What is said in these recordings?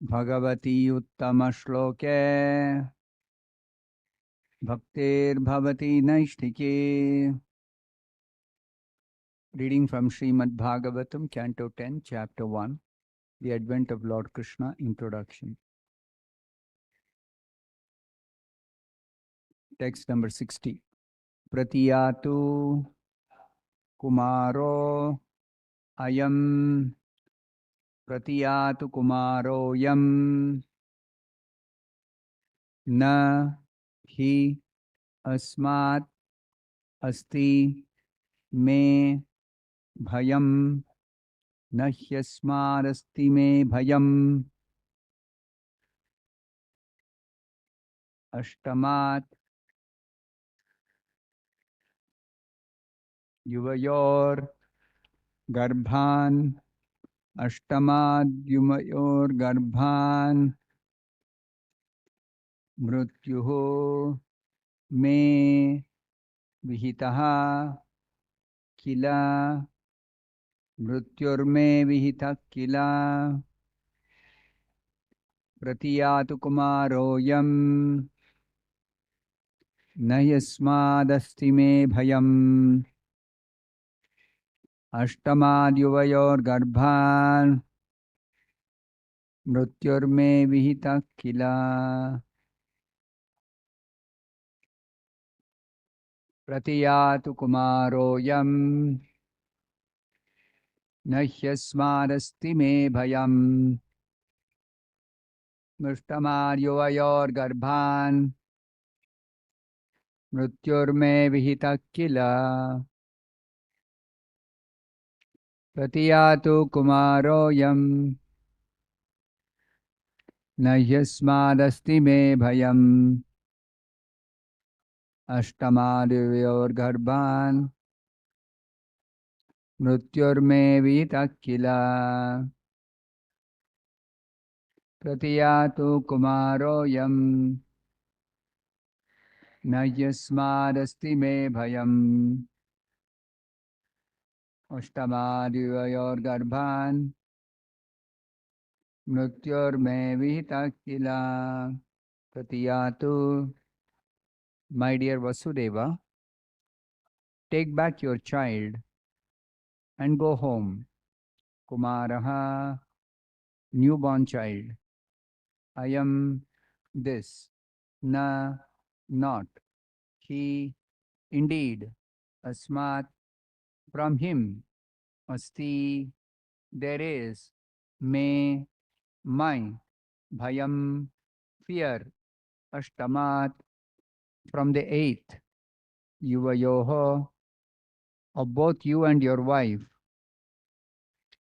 Bhagavati Uttama Shloke Bhaktir Bhavati Naishtike. Reading from Srimad Bhagavatam, Canto 10, Chapter 1, The Advent of Lord Krishna, Introduction. Text number 60. Pratiyatu Kumaro Ayam Pratiyatu Kumaro Yam Na Hi Asmat Asti Me Bhayam Nahyasmarasti Me Bhayam Ashtamat Yuvayor Garbhan Ashtamad Yuvayor Garbhan Mrutyuho Me Vihitaha Kila Mrutyurme Vihita Kila Pratiyatu Kumaroyam Nayasmadasti Me Bhayam Ashtamad Yuvayor Garbhan Mrutyurme Vihita Kila Pratiyatu Kumaroyam Nahyasmarasti Me Bhayam Mrushtamaryovayor Garbhan Mrutyurme Vihita Kila Pratiyatu Kumaroyam Nahyasmadasti Me Bhayam Ashtamaryovayor Garbhan Mrutyurme Vihita Kila Pratiyatu Kumaroyam Nahyasmadasti Me Bhayam Ashtamadyovayor Garbhan Mrutyurme Vihita Kila Pratiyatu. My dear Vasudeva, take back your child and go home. Kumaraha, newborn child. I am this. Na, not. He, indeed. Asmat, from him. Asti, there is. Me, my. Bhayam, fear. Ashtamat, from the eighth. Yuvayoho, of both you and your wife.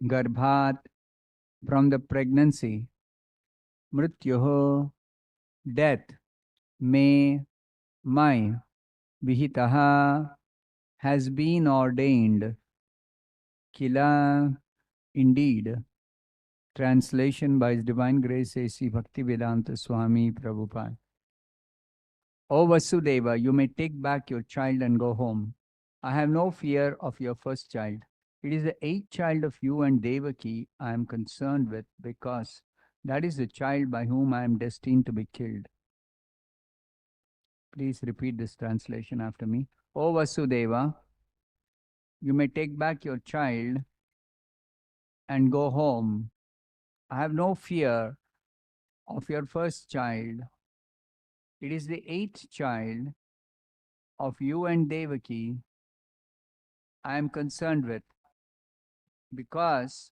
Garbhat, from the pregnancy. Mrityuho, death. Me, my. Vihitaha, has been ordained. Kila, indeed. Translation by His Divine Grace A.C. Bhaktivedanta Swami Prabhupada. O Vasudeva, you may take back your child and go home. I have no fear of your first child. It is the eighth child of you and Devaki I am concerned with, because that is the child by whom I am destined to be killed. Please repeat this translation after me. O Vasudeva, you may take back your child and go home. I have no fear of your first child. It is the eighth child of you and Devaki I am concerned with, because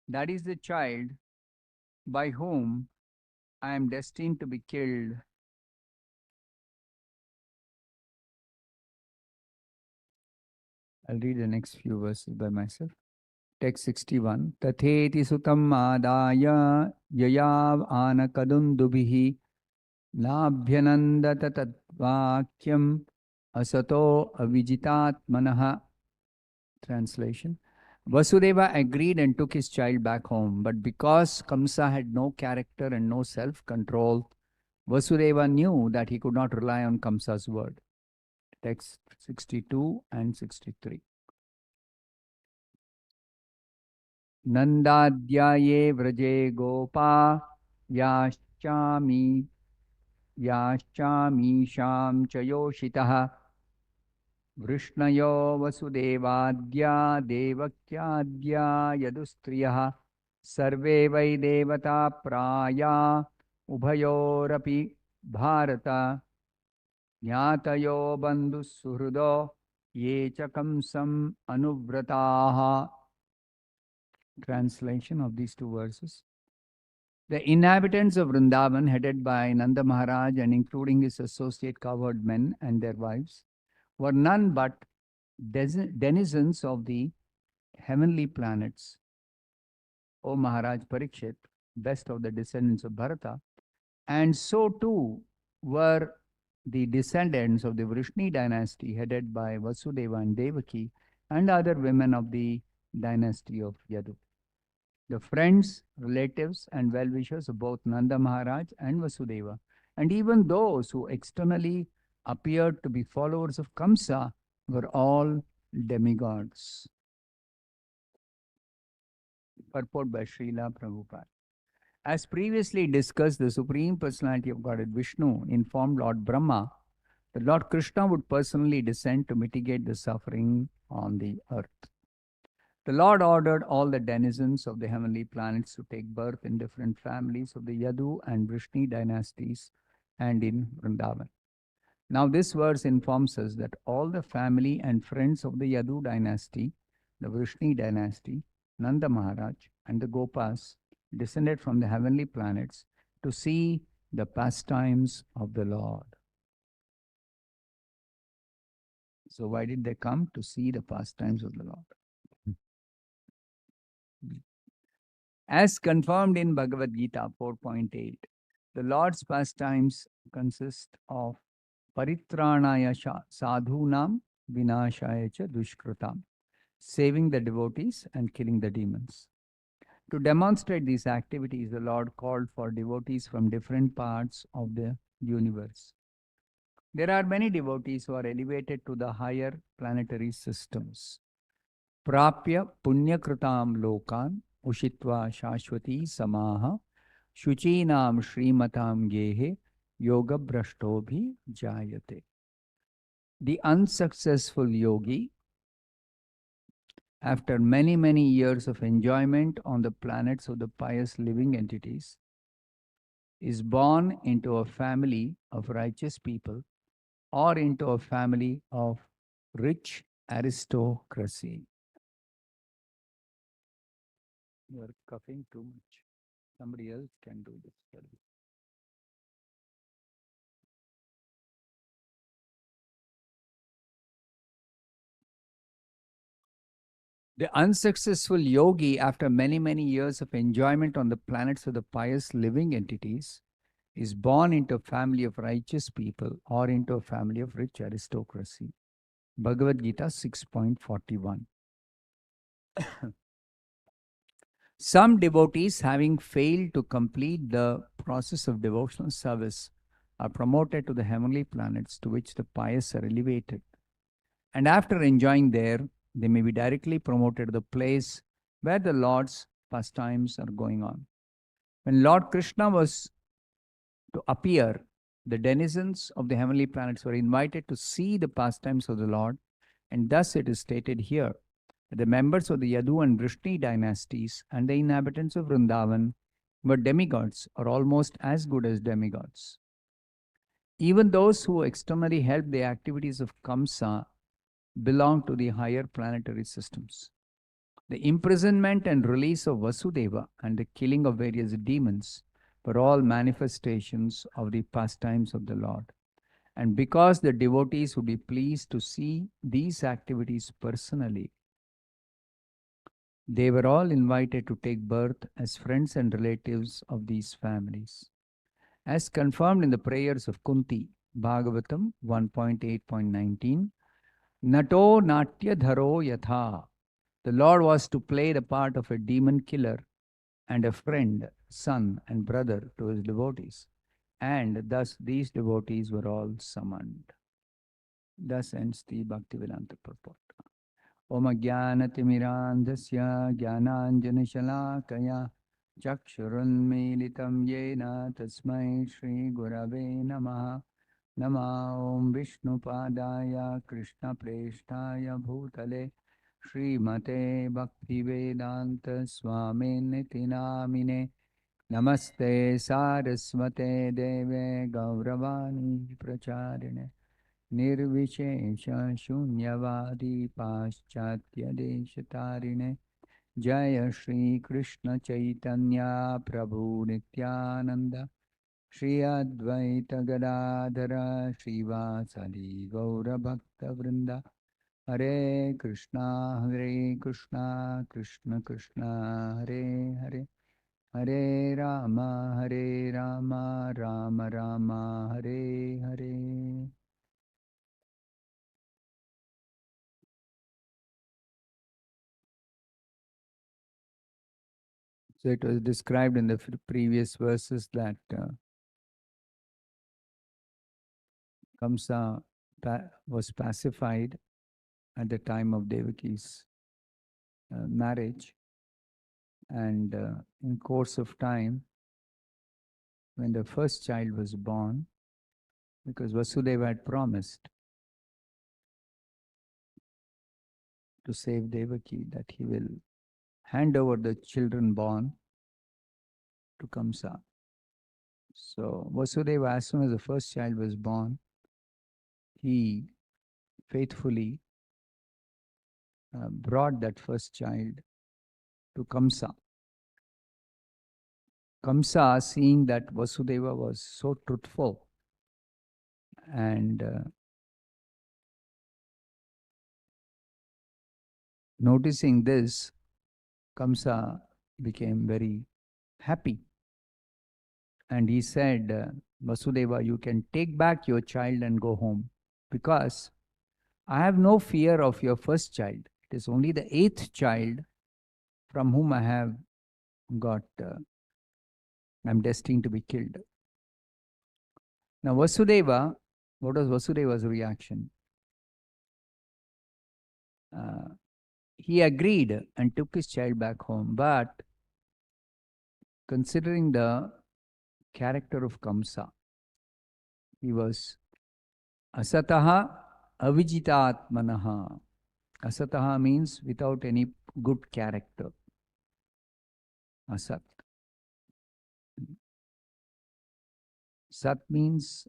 that is the child by whom I am destined to be killed. I'll read the next few verses by myself. Text 61. Tatheti sutam adaya yayav anakadundubihi labhyanandata tadvakyam asato avijitatmanaha. Translation. Vasudeva agreed and took his child back home, but because Kamsa had no character and no self-control, Vasudeva knew that he could not rely on Kamsa's word. Text 62 and 63. Nandadhyaye vraje gopa याश्चामी याश्चामीशां च योषितः वृष्णयो वसुदेवाद्या देवक्याद्या यदुस्त्रियः सर्वे वै देवता प्राया उभयोरपि भारत ज्ञातयो बन्धुसुहृदो ये च कंसम् अनुव्रताः. Translation of these two verses. The inhabitants of Vrindavan, headed by Nanda Maharaj and including his associate cowherd men and their wives, were none but denizens of the heavenly planets. O Maharaj Parikshit, best of the descendants of Bharata, and so too were the descendants of the Vrishni dynasty headed by Vasudeva and Devaki and other women of the dynasty of Yadu. The friends, relatives, and well wishers of both Nanda Maharaj and Vasudeva, and even those who externally appeared to be followers of Kamsa, were all demigods. Purport by Srila Prabhupada. As previously discussed, the Supreme Personality of Godhead Vishnu informed Lord Brahma that Lord Krishna would personally descend to mitigate the suffering on the earth. The Lord ordered all the denizens of the heavenly planets to take birth in different families of the Yadu and Vrishni dynasties and in Vrindavan. Now, this verse informs us that all the family and friends of the Yadu dynasty, the Vrishni dynasty, Nanda Maharaj, and the Gopas descended from the heavenly planets to see the pastimes of the Lord. So, why did they come? To see the pastimes of the Lord. As confirmed in Bhagavad Gita 4.8, the Lord's pastimes consist of paritranaya sadhunam vinashaya cha dushkritam, saving the devotees and killing the demons. To demonstrate these activities, the Lord called for devotees from different parts of the universe. There are many devotees who are elevated to the higher planetary systems. Prapya punyakritam lokan ushitva shashwati samaha shuchinam shrimatam gehe yoga brashtobhi jayate. The unsuccessful yogi, after many years of enjoyment on the planets of the pious living entities, is born into a family of righteous people or into a family of rich aristocracy. You are coughing too much. Somebody else can do this for you. The unsuccessful yogi, after many years of enjoyment on the planets of the pious living entities, is born into a family of righteous people or into a family of rich aristocracy. Bhagavad Gita 6.41. Some devotees, having failed to complete the process of devotional service, are promoted to the heavenly planets to which the pious are elevated. And after enjoying there, they may be directly promoted to the place where the Lord's pastimes are going on. When Lord Krishna was to appear, the denizens of the heavenly planets were invited to see the pastimes of the Lord, and thus it is stated here that the members of the Yadu and Vrishni dynasties and the inhabitants of Vrindavan were demigods or almost as good as demigods. Even those who externally helped the activities of Kamsa belong to the higher planetary systems. The imprisonment and release of Vasudeva and the killing of various demons were all manifestations of the pastimes of the Lord. And because the devotees would be pleased to see these activities personally, they were all invited to take birth as friends and relatives of these families. As confirmed in the prayers of Kunti, Bhagavatam 1.8.19, Nato Natya Dharo Yatha. The Lord was to play the part of a demon killer and a friend, son, and brother to his devotees. And thus these devotees were all summoned. Thus ends the Bhaktivedanta purport. Om Jnanatimirandhasya Jnananjanashalakaya चक्षुरुन्मीलितं येन तस्मै श्रीगुरवे नमः। नमः ॐ विष्णुपादाय कृष्णप्रेष्ठाय भूतले श्रीमते भक्तिवेदान्तस्वामिनिति नामिने। नमस्ते सारस्वते देवे गौरवाणी प्रचारिणे निर्विशेष शून्यवादी पाश्चात्यदेशतारिणे। जय श्री कृष्ण चैतन्य प्रभु नित्यानंद श्री अद्वैत गदाधर श्रीवासदि गौरभक्तवृंद। हरे कृष्णा कृष्ण कृष्णा हरे हरे, हरे Ram Ram Ram Hare Hare. So it was described in the previous verses that Kamsa was pacified at the time of Devaki's marriage, and in course of time, when the first child was born, because Vasudeva had promised to save Devaki that he will hand over the children born to Kamsa. So Vasudeva, as soon as the first child was born, he faithfully brought that first child to Kamsa. Kamsa, seeing that Vasudeva was so truthful and noticing this, Kamsa became very happy. And he said, Vasudeva, you can take back your child and go home, because I have no fear of your first child. It is only the eighth child from whom I have got, I'm destined to be killed. Now, Vasudeva, what was Vasudeva's reaction? He agreed and took his child back home, but considering the character of Kamsa, he was asataha avijitatmanaha. Asataha means without any good character. Asat. Sat means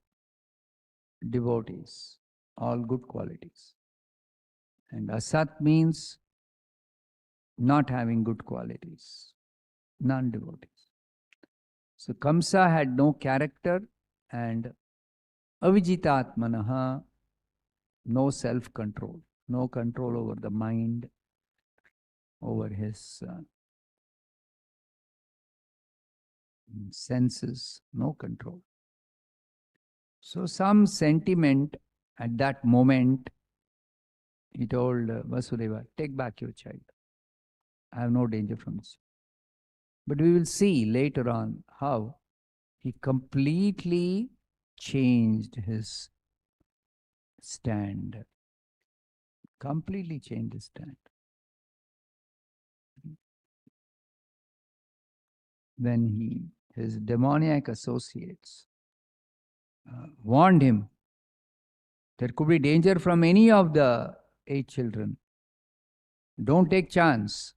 devotees, all good qualities. And asat means not having good qualities, non-devotees. So Kamsa had no character, and avijitatmanaha, no self-control, no control over the mind, over his senses, no control. So some sentiment at that moment, he told Vasudeva, take back your child. I have no danger from this. But we will see later on how he completely changed his stand. Completely changed his stand. When his demoniac associates warned him, there could be danger from any of the 8 children. Don't take chance.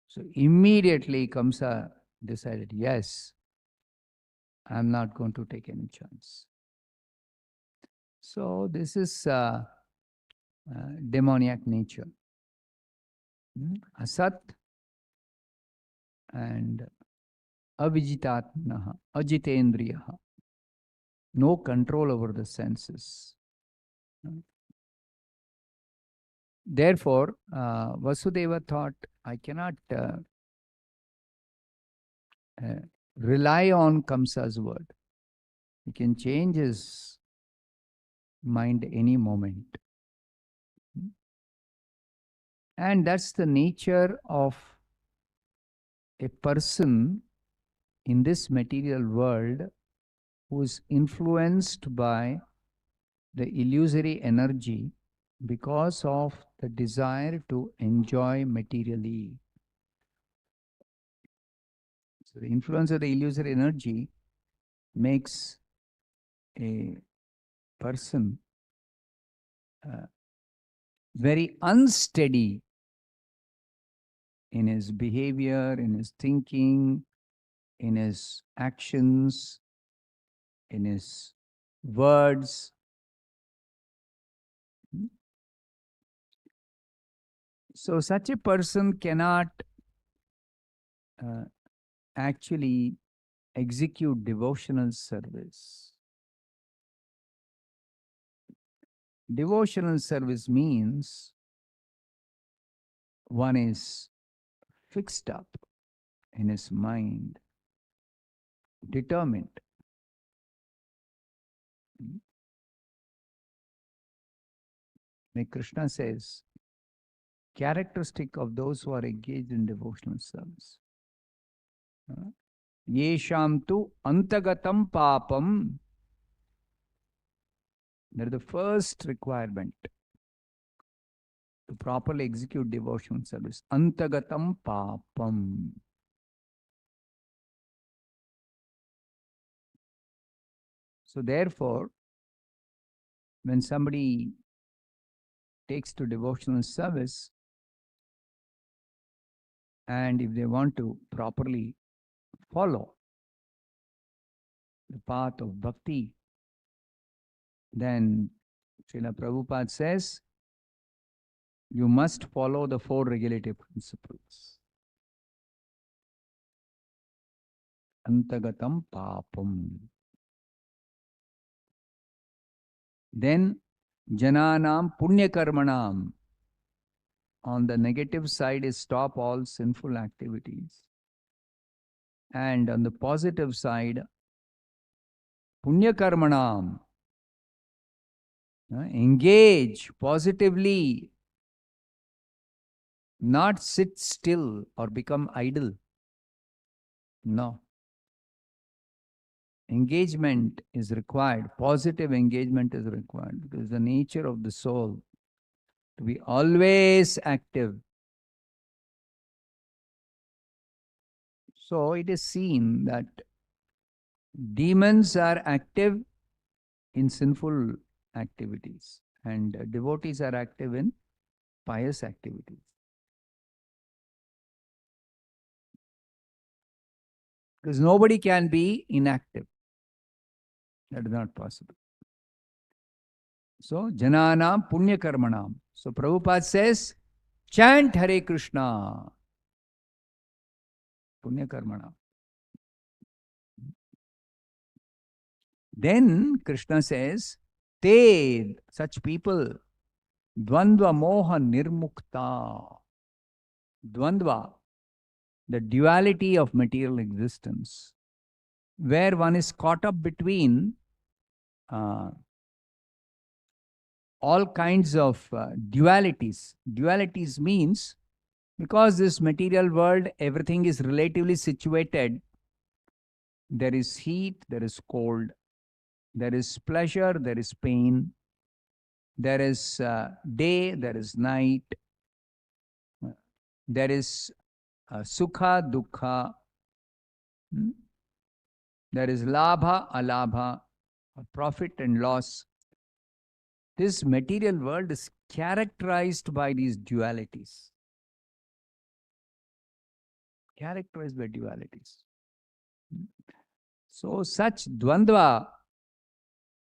So immediately Kamsa decided, yes, I'm not going to take any chance. So this is demoniac nature. Asat and avijitatmanaha, ajitendriyaha. No control over the senses. Therefore, Vasudeva thought, I cannot rely on Kamsa's word. He can change his mind any moment. And that's the nature of a person in this material world who is influenced by the illusory energy because of the desire to enjoy materially. So the influence of the illusory energy makes a person very unsteady in his behavior, in his thinking, in his actions, in his words. So such a person cannot uh, actually execute devotional service. Devotional service means one is fixed up in his mind, determined. Like Krishna says, characteristic of those who are engaged in devotional service. Yesham tu antagatam papam. That is the first requirement to properly execute devotional service. Antagatam papam. So therefore, when somebody takes to devotional service, and if they want to properly follow the path of bhakti, then Srila Prabhupada says, you must follow the four regulative principles. Antagatam papam. Then jananam punyakarmanam. On the negative side is stop all sinful activities. And on the positive side, punyakarmanam. Engage positively, not sit still or become idle. No. Engagement is required. Positive engagement is required because the nature of the soul to be always active. So it is seen that demons are active in sinful activities and devotees are active in pious activities. Because nobody can be inactive. That is not possible. So, jananam punya karmanam. So, Prabhupada says, chant Hare Krishna. Punya karmanam. Then Krishna says, te, such people, dvandva moha nirmukta. Dvandva, the duality of material existence, where one is caught up between all kinds of dualities. Dualities means because this material world, everything is relatively situated. There is heat, there is cold, there is pleasure, there is pain, there is day, there is night, there is sukha, dukkha, there is labha, alabha, profit and loss. This material world is characterized by these dualities. Characterized by dualities. So such dvandva,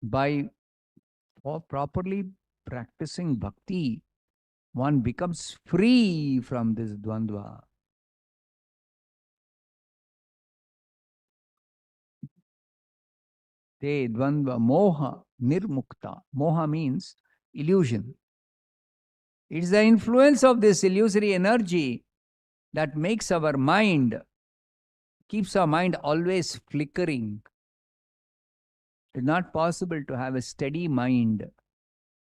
by properly practicing bhakti, one becomes free from this dvandva. Te dvandva moha nirmukta. Moha means illusion. It is the influence of this illusory energy that makes our mind, keeps our mind always flickering. It is not possible to have a steady mind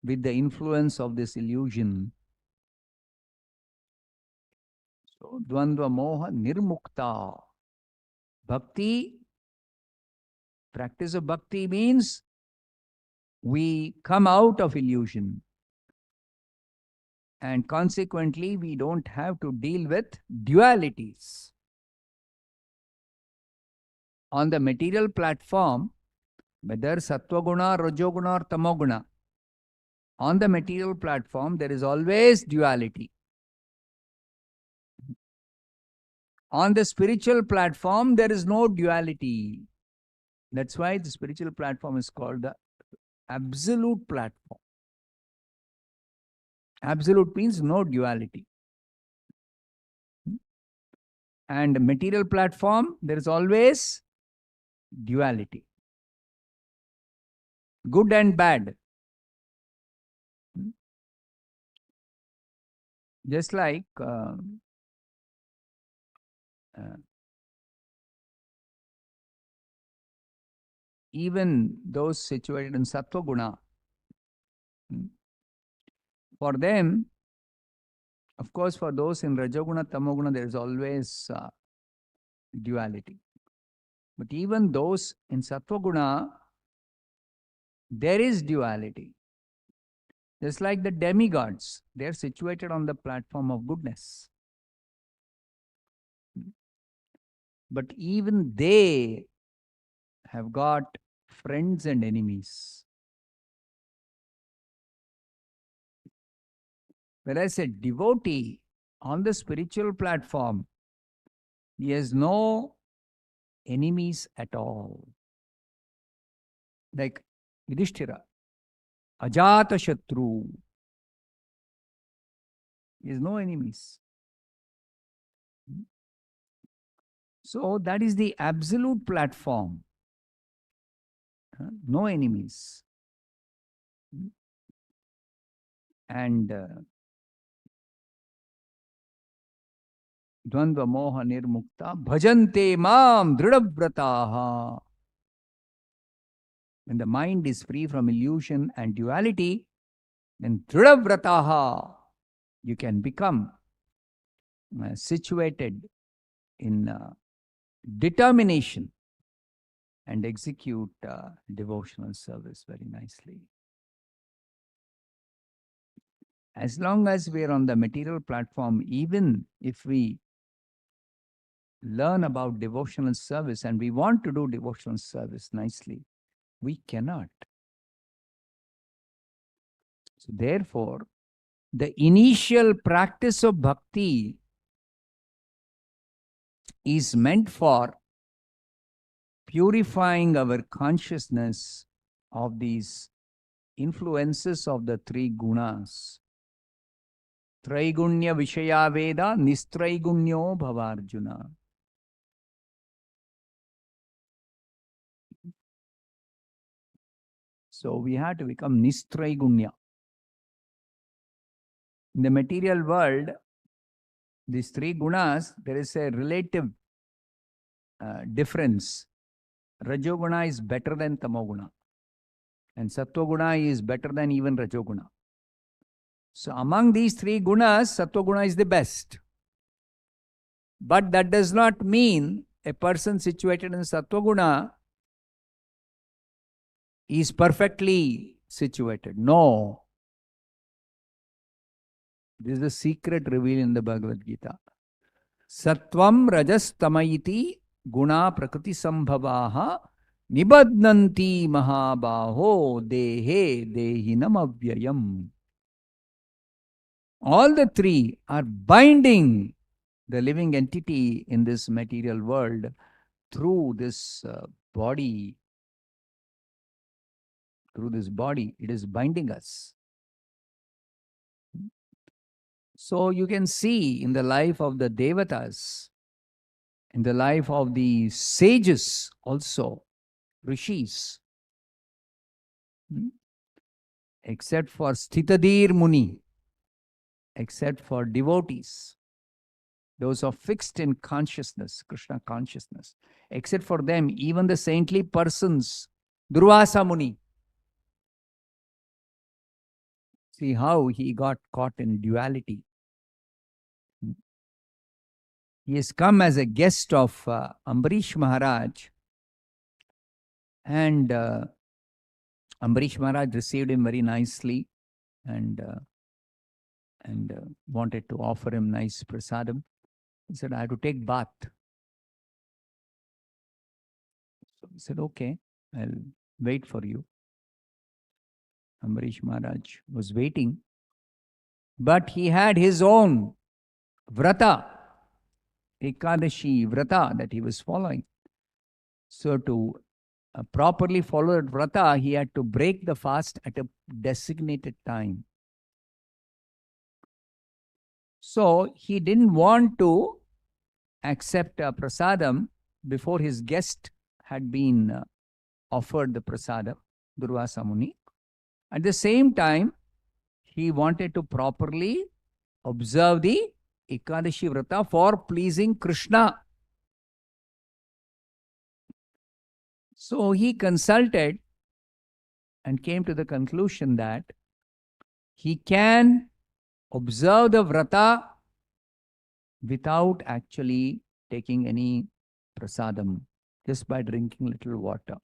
with the influence of this illusion. So, dvandva moha nirmukta. Bhakti, practice of bhakti means we come out of illusion. And consequently, we don't have to deal with dualities. On the material platform, whether Sattva Guna, Rajoguna or Tamoguna, on the material platform, there is always duality. On the spiritual platform, there is no duality. That's why the spiritual platform is called the absolute platform. Absolute means no duality. And material platform, there is always duality. Good and bad. Just like even those situated in Sattva Guna, for them, of course, for those in Rajoguna, Tamoguna, there is always duality. But even those in Sattva Guna, there is duality. Just like the demigods, they are situated on the platform of goodness. But even they have got friends and enemies. Whereas a devotee on the spiritual platform, he has no enemies at all. Like Yudhishthira, Ajata Shatru. He has no enemies. So that is the absolute platform. No enemies. And Dvandva Moha Nirmukta Bhajante Mam Dridhavrataha. When the mind is free from illusion and duality, then Dridhavrataha, you can become situated in determination and execute devotional service very nicely. As long as we are on the material platform, even if we learn about devotional service and we want to do devotional service nicely, we cannot. So therefore, the initial practice of bhakti is meant for purifying our consciousness of these influences of the three gunas. Traigunya Vishaya Veda Nistraigunya Bhavarjuna. So we have to become Nistraigunya. In the material world, these three gunas, there is a relative difference. Rajoguna is better than Tamoguna. And Sattva-guna is better than even Rajoguna. So among these three gunas, Sattva-guna is the best. But that does not mean a person situated in Sattva-guna is perfectly situated. No. This is the secret revealed in the Bhagavad Gita. Sattvam rajas tamayiti guna prakriti sambhavaha nibadnanti mahabaho dehe dehinam avyayam. All the three are binding the living entity in this material world through this body. Through this body, it is binding us. So you can see in the life of the Devatas, in the life of the sages also, rishis, except for Sthitadir Muni, except for devotees, those are fixed in consciousness, Krishna consciousness, except for them, even the saintly persons, Durvasa Muni, see how he got caught in duality. He has come as a guest of Ambarish Maharaj, and Ambarish Maharaj received him very nicely and wanted to offer him nice prasadam. He said, I have to take bath. He said, okay, I'll wait for you. Ambarish Maharaj was waiting, but he had his own vrata, Ekadashi vrata that he was following. So to properly follow that vrata, he had to break the fast at a designated time. So he didn't want to accept a prasadam before his guest had been offered the prasadam, Durvasa Muni. At the same time, he wanted to properly observe the Ekadashi Vrata for pleasing Krishna. So he consulted and came to the conclusion that he can observe the Vrata without actually taking any prasadam, just by drinking little water.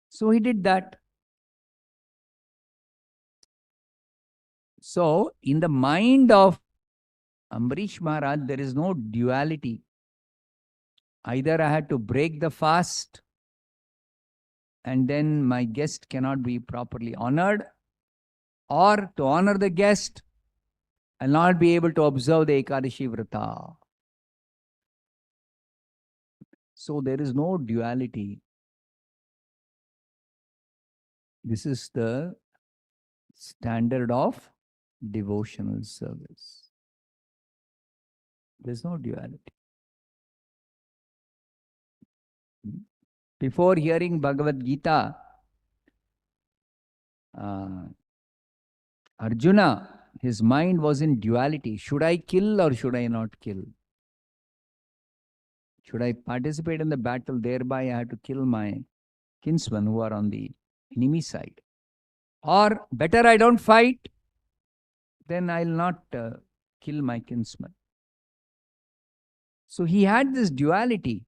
So he did that. So in the mind of Ambarish Maharaj, there is no duality. Either I had to break the fast and then my guest cannot be properly honored, or to honor the guest, I'll not be able to observe the Ekadashi Vrata. So there is no duality. This is the standard of devotional service. There's no duality. Before hearing Bhagavad Gita, Arjuna, his mind was in duality. Should I kill or should I not kill? Should I participate in the battle? Thereby I have to kill my kinsmen who are on the enemy side. Or better I don't fight, then I'll not kill my kinsman. So he had this duality.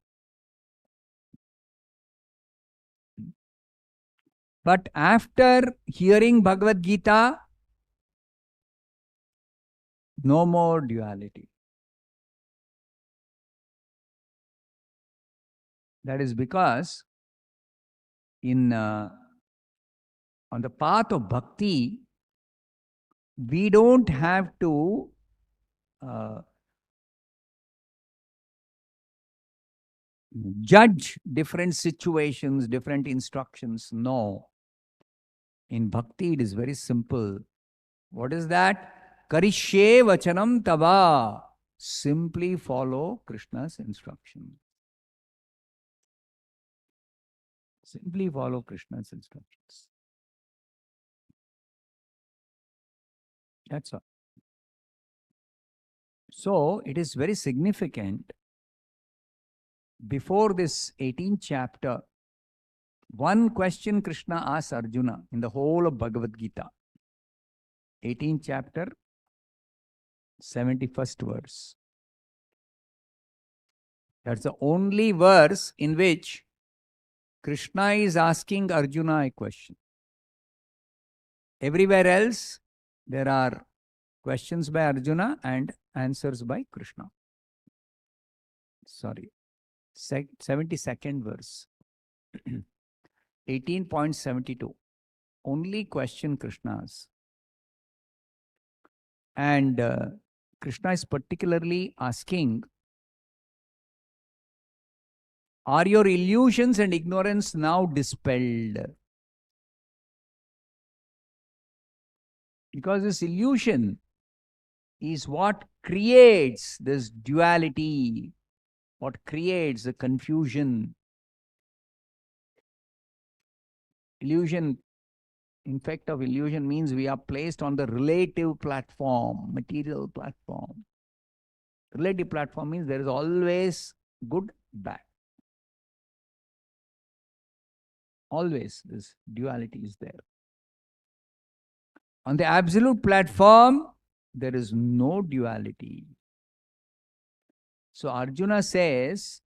But after hearing Bhagavad Gita, no more duality. That is because on the path of bhakti, we don't have to judge different situations, different instructions. No. In bhakti, it is very simple. What is that? Karishye vachanam tava. Simply follow Krishna's instruction. Simply follow Krishna's instructions. That's all. So, it is very significant. Before this 18th chapter, one question Krishna asks Arjuna in the whole of Bhagavad Gita. 18th chapter, 71st verse. That's the only verse in which Krishna is asking Arjuna a question. Everywhere else, there are questions by Arjuna and answers by Krishna. Sorry. 72nd verse. 18.72. Only question Krishna asks. And Krishna is particularly asking, are your illusions and ignorance now dispelled? Because this illusion is what creates this duality, what creates the confusion. Illusion, effect of illusion means we are placed on the relative platform, material platform. Relative platform means there is always good, bad. Always this duality is there. On the absolute platform, there is no duality. So Arjuna says,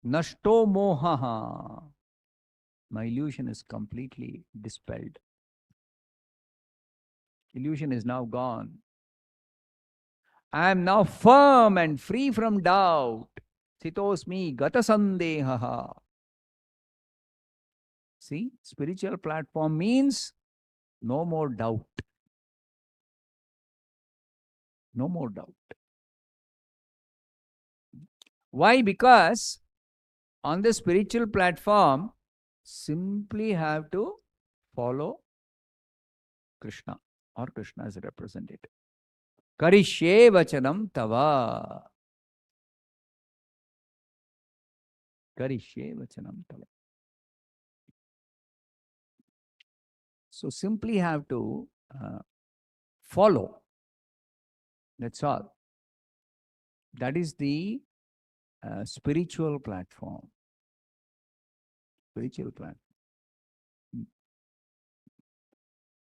Nashto mohaha. My illusion is completely dispelled. Illusion is now gone. I am now firm and free from doubt. Sitosmi gata sandehaha. See, spiritual platform means no more doubt. No more doubt. Why? Because on the spiritual platform, simply have to follow Krishna or Krishna as a representative. Karishye vachanam tava. Karishye vachanam tava. So simply have to follow. That's all. That is the spiritual platform. Spiritual platform.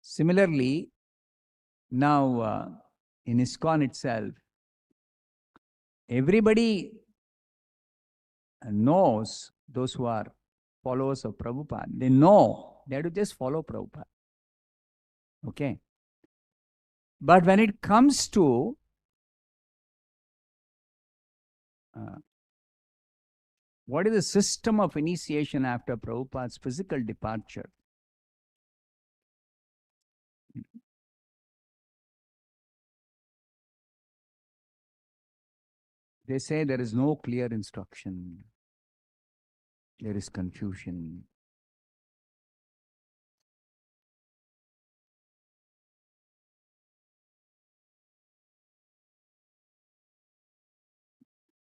Similarly, now in ISKCON itself, everybody knows, those who are followers of Prabhupada, they know they have to just follow Prabhupada. Okay. But when it comes to what is the system of initiation after Prabhupada's physical departure? They say there is no clear instruction. There is confusion.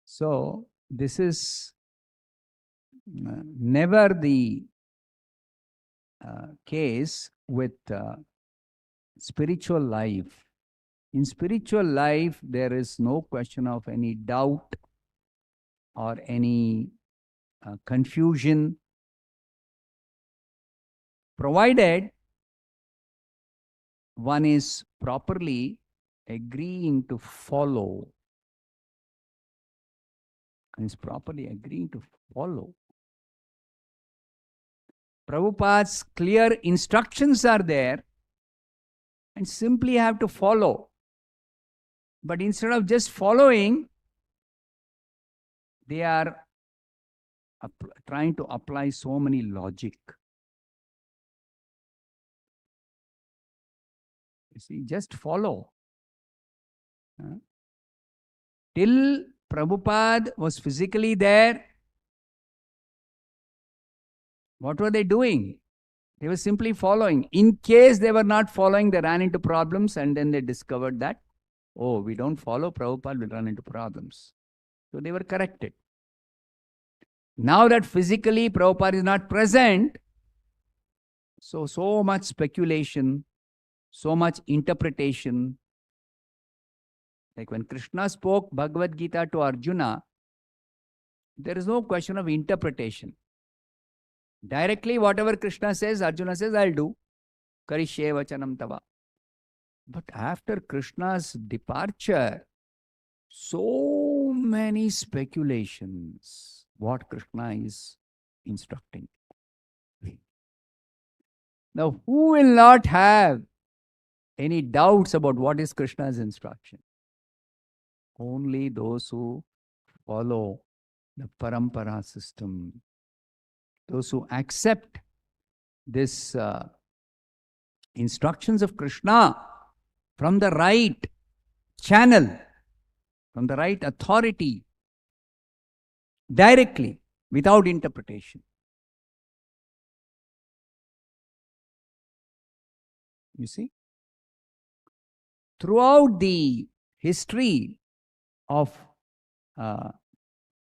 So, this is never the case with spiritual life. In spiritual life, there is no question of any doubt or any confusion, provided one is properly agreeing to follow. And is properly agreeing to follow. Prabhupada's clear instructions are there and simply have to follow. But instead of just following, they are trying to apply so many logic. You see, just follow. Till Prabhupada was physically there, what were they doing? They were simply following. In case they were not following, they ran into problems, and then they discovered that, oh, we don't follow Prabhupada, we'll run into problems. So they were corrected. Now that physically Prabhupada is not present, so much speculation, so much interpretation. Like when Krishna spoke Bhagavad Gita to Arjuna, there is no question of interpretation. Directly, whatever Krishna says, Arjuna says, I'll do. Karishye vachanam tava. But after Krishna's departure, so many speculations what Krishna is instructing. Now, who will not have any doubts about what is Krishna's instruction? Only those who follow the parampara system, those who accept this instructions of Krishna from the right channel, from the right authority, directly, without interpretation. You see? Throughout the history of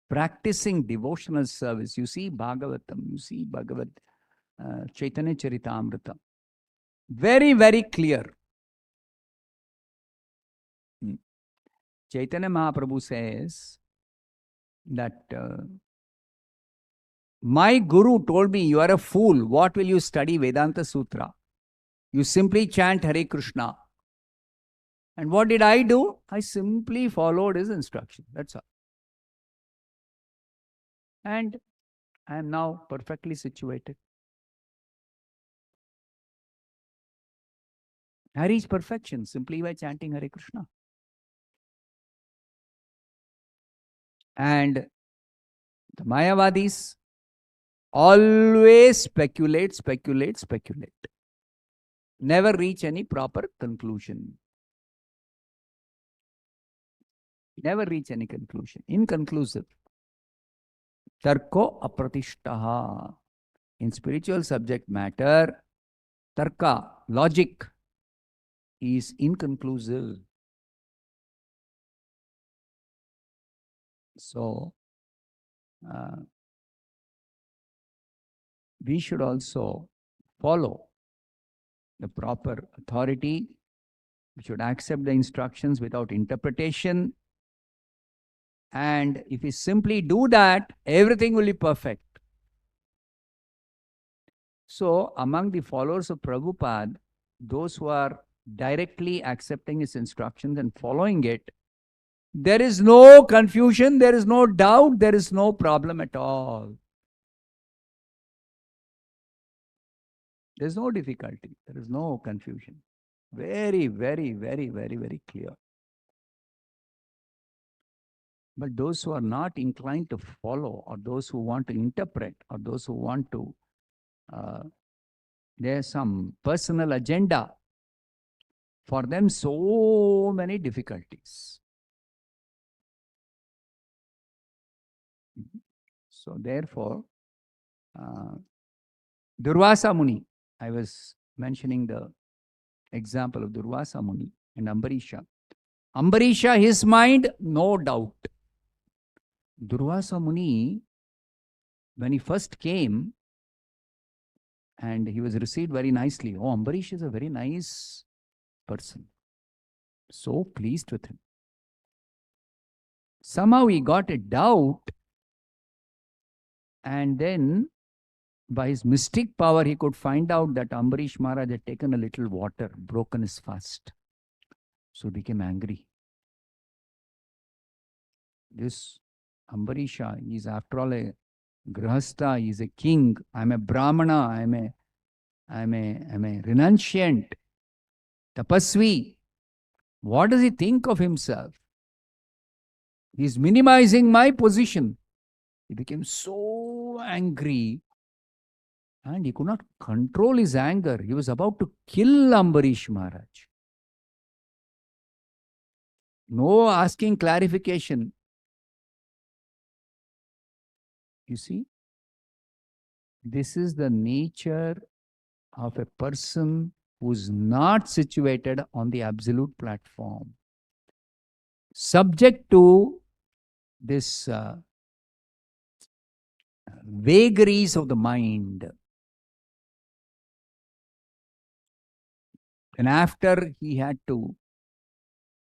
practicing devotional service, you see Bhagavatam, you see Chaitanya Charitamrita. Very, very clear. Chaitanya Mahaprabhu says that my guru told me, you are a fool. What will you study Vedanta Sutra? You simply chant Hare Krishna. And what did I do? I simply followed his instruction. That's all. And I am now perfectly situated. I reached perfection simply by chanting Hare Krishna. And the Mayavadis, Always speculate, speculate, speculate. Never reach any proper conclusion. Never reach any conclusion. Inconclusive. Tarko apratishtaha. In spiritual subject matter, tarka, logic, is inconclusive. So, we should also follow the proper authority. We should accept the instructions without interpretation. And if we simply do that, everything will be perfect. So, among the followers of Prabhupada, those who are directly accepting his instructions and following it, there is no confusion, there is no doubt, there is no problem at all. There is no difficulty, there is no confusion. Very, very, very, very, very clear. But those who are not inclined to follow, or those who want to interpret, or those who want to, there's some personal agenda. For them, so many difficulties. So therefore, Durvasa Muni, I was mentioning the example of Durvasa Muni and Ambarisha. Ambarisha, his mind, no doubt. Durvasa Muni, when he first came, and he was received very nicely. Oh, Ambarish is a very nice person. So pleased with him. Somehow he got a doubt, and then by his mystic power, he could find out that Ambarish Maharaj had taken a little water, broken his fast. So he became angry. This Ambarisha, he is after all a Grihastha, he is a king. I am a Brahmana, I am a renunciant, tapasvi. What does he think of himself? He is minimizing my position. He became so angry and he could not control his anger. He was about to kill Ambarish Maharaj. No asking clarification. You see, this is the nature of a person who is not situated on the absolute platform. Subject to this vagaries of the mind. And after he had to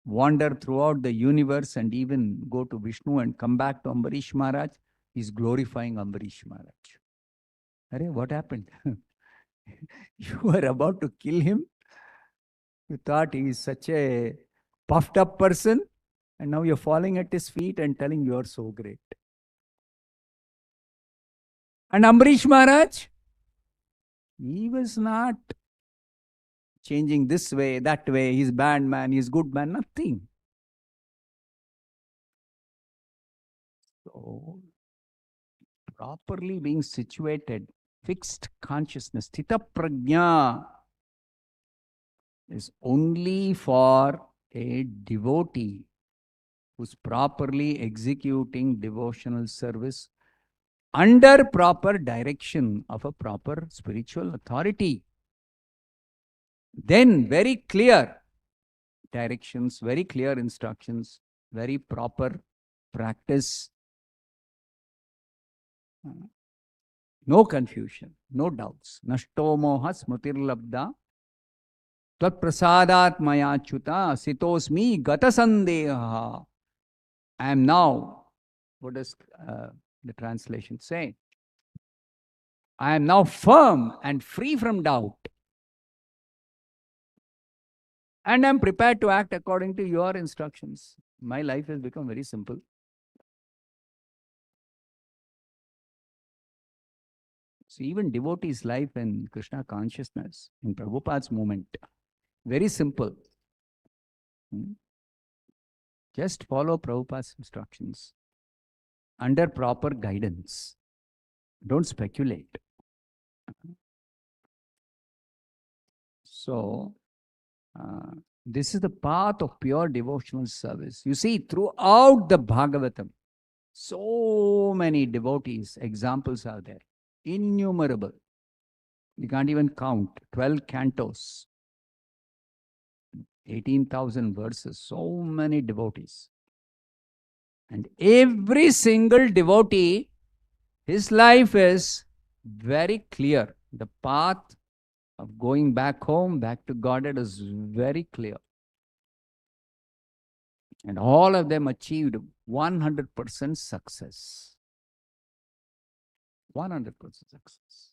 wander throughout the universe and even go to Vishnu and come back to Ambarish Maharaj, he's glorifying Ambarish Maharaj. Arey, what happened? You were about to kill him. You thought he is such a puffed up person, and now you're falling at his feet and telling you're so great. And Ambarish Maharaj, he was not changing this way, that way. He's bad man, he's good man, nothing. So, properly being situated, fixed consciousness, sthita prajna, is only for a devotee who's properly executing devotional service under proper direction of a proper spiritual authority. Then very clear directions, very clear instructions, very proper practice. No confusion, no doubts. Nashto moha smritir labda tat prasadat maya chuta sitosmi gata sandeha. I am now, what does the translation say? I am now firm and free from doubt. And I am prepared to act according to your instructions. My life has become very simple. So even devotees' life in Krishna consciousness, in Prabhupada's movement, very simple. Just follow Prabhupada's instructions under proper guidance. Don't speculate. So, this is the path of pure devotional service. You see, throughout the Bhagavatam, so many devotees, examples are there, innumerable. You can't even count. 12 cantos, 18,000 verses, so many devotees. And every single devotee, his life is very clear. The path of going back home, back to Godhead is very clear. And all of them achieved 100% success. 100% success.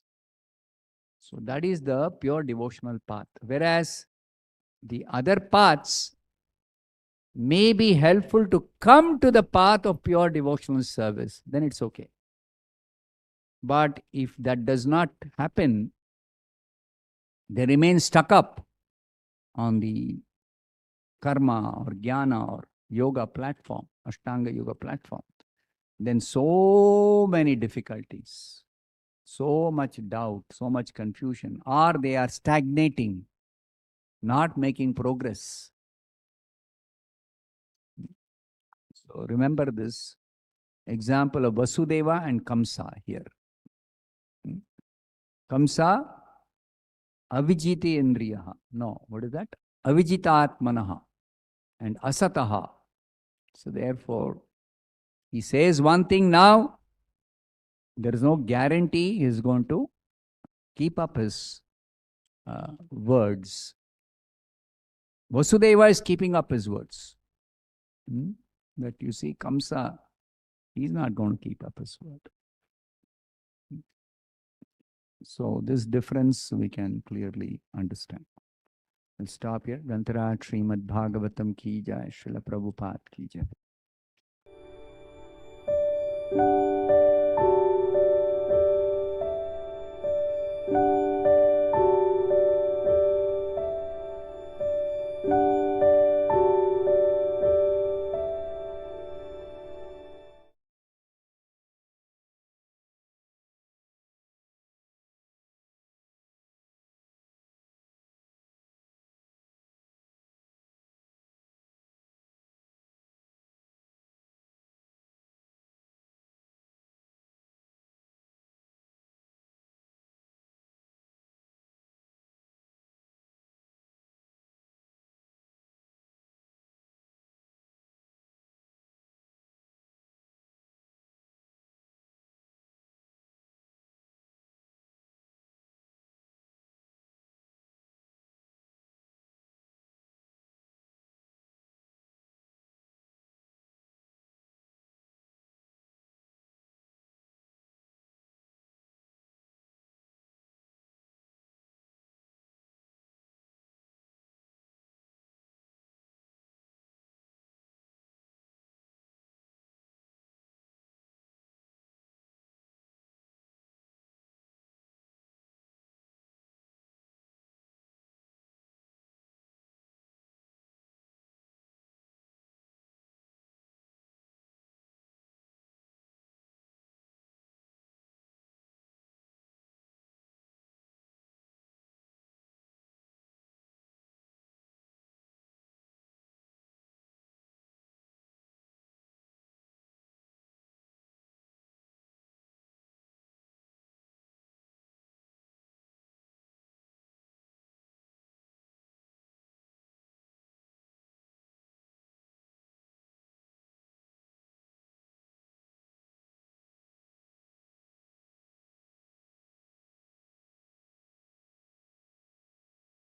So that is the pure devotional path. Whereas the other paths may be helpful to come to the path of pure devotional service, then it's okay. But if that does not happen, they remain stuck up on the karma or jnana or yoga platform, Ashtanga yoga platform, then so many difficulties, so much doubt, so much confusion, or they are stagnating, not making progress. So remember this example of Vasudeva and Kamsa here. Kamsa, avijiti indriyaha. No, what is that? Avijitatmanaha and asataha. So therefore, he says one thing now, there is no guarantee he is going to keep up his words. Vasudeva is keeping up his words. But you see, Kamsa, he's not going to keep up his word. So this difference we can clearly understand. We'll stop here. Grantharaj Srimad Bhagavatam ki jai, Srila Prabhupada ki jai.